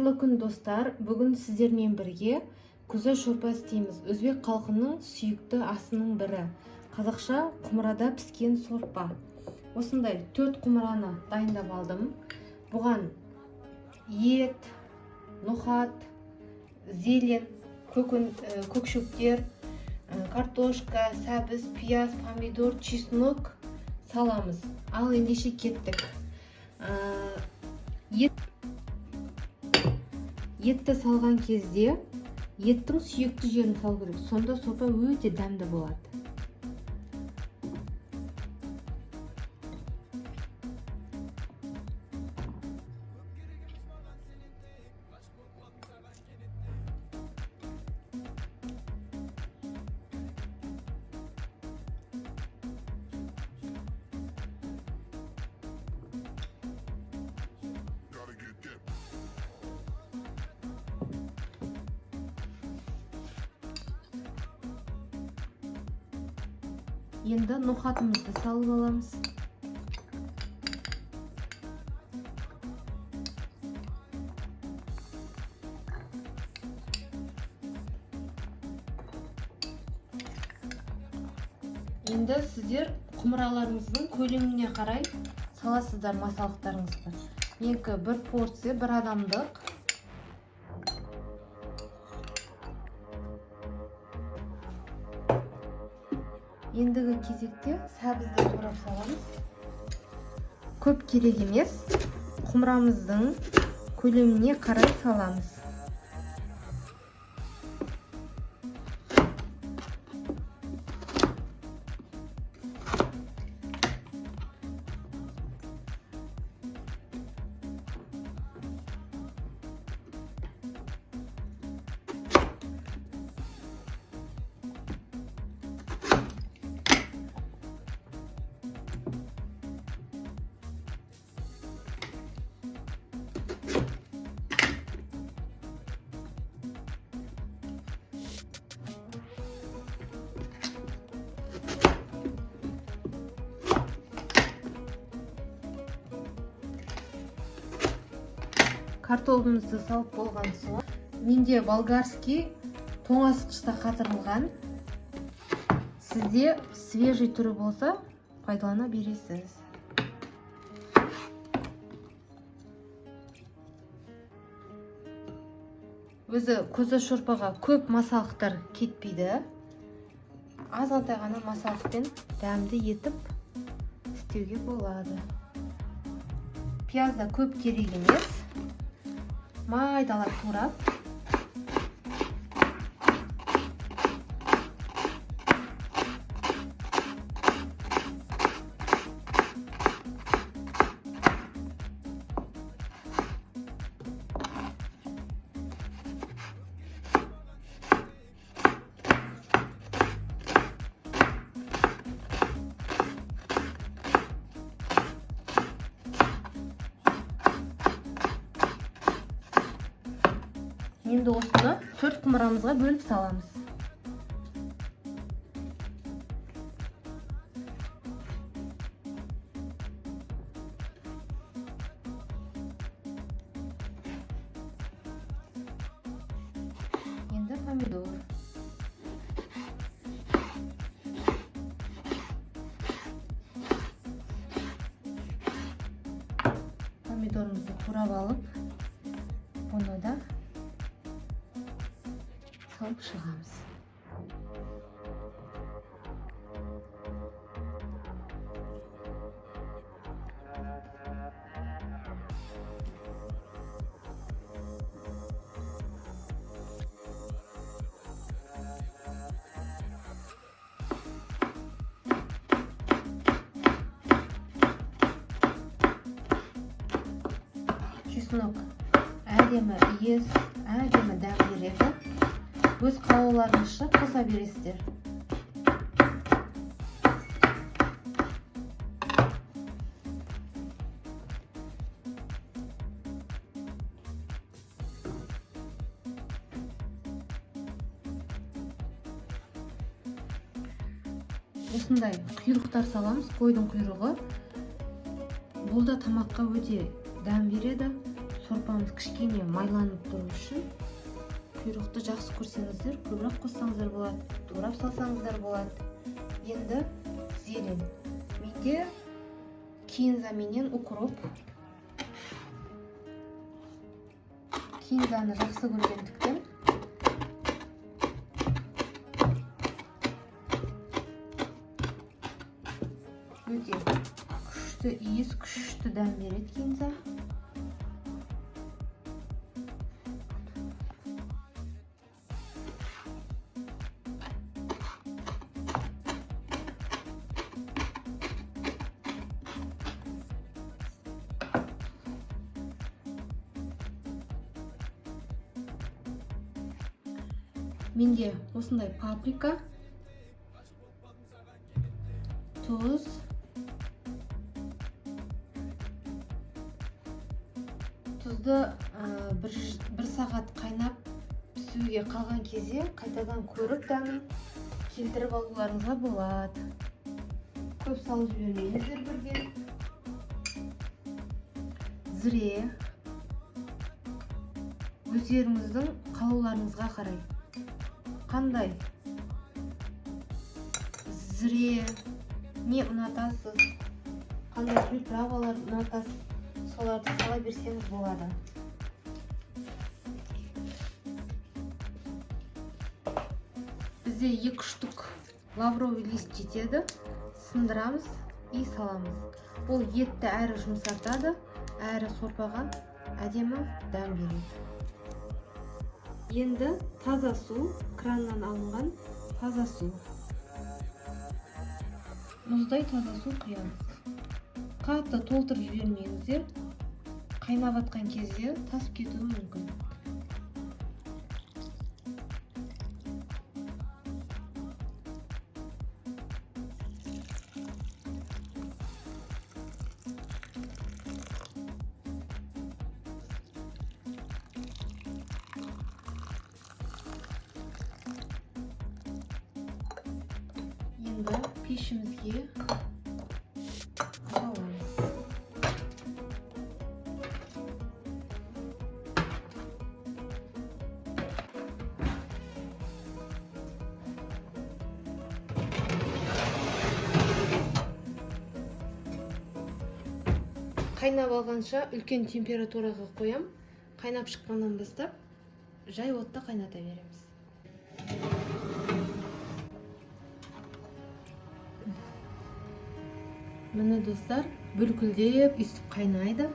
Қайырлы күн достар, бүгін сіздермен бірге көзі шорпа істейміз. Өзбек халқының сүйікті асының бірі. Қазақша құмырада піскен сорпа. Осындай 4 құмыраны дайындап алдым. Бұған ет, нұхат, зелен, көкшөптер, картошка, сәбіз, пияз, помидор, чеснок саламыз. Ал ендеше кеттік. Етті салған кезде еттің сүйекті жерін салу керек. Сонда сорпа өте дәмді болады. Енді нұхатымызды салып аламыз. Енді сіздер құмыраларыңыздың көлеміне қарай саласыздар масалықтарыңызды. Менікі бір порция, бір адамдық. Ендігі кезекте сәбізді турап саламыз. Көп керек емес, құмырамыздың көлеміне қарай саламыз. Картопымызды салып болған соң, менде болгарский тоңазытқышта қатырылған. Сізде свежий түрі болса, пайдалана бересіз. Өзі көзі шорпаға көп масалықтар кетпейді. Азғантай ғана масалықпен дәмді етіп істеуге болады. Пияз да көп керек емес. Майдалап турап. Енді осыны 4 құмырамызға бөліп саламыз. Енді помидор. Помидорымызды турап алып, оны да салып шығамыз. Чеснок әдемі иіс, әдемі дәм береді. Өз қалауларыңызша қоса бересіздер. Осындай құйрықтар саламыз, қойдың құйрығы. Бұл да тамаққа өте дәм береді. сорпамыз кішкене майланып тұру үшін құйрықты жақсы көрсеңіздер көбірек қоссаңыздар болады, турап салсаңыздар болады. Енді зелень. Менде кинза менен укроп. Кинзаны жақсы көргендіктен өте күшті иіс, күшті дәм береді кинза. Менде осындай паприка, тұз, тұзды бір сағат қайнап пісуге қалған кезде қайтадан көріп дәмін келтіріп алуларыңызға болады. Көп салып жібермеңіздер бірден. Зіре өздеріңіздің қалауларыңызға қарай. Қандай зіре не ұнатасыз, қандай приправалар ұнатасыз, соларды сала берсеңіз болады. Бізде 2 штук лавровый лист жетеді, сындырамыз и саламыз. Ол етті әрі жұмсартады, әрі сорпаға әдемі дәм береді. Енді таза су, краннан алынған таза су. Мұздай таза су құямыз. Қатты толтырып жібермеңіздер. Қайнап атқан кезде тасып кетуі мүмкін. Енді пешімізге саламыз. Қайнап алғанша үлкен температураға қоям. Қайнап шыққаннан бастап жай отта қайната береміз. Міне достар, бүлкілдеп үстіп қайнайды.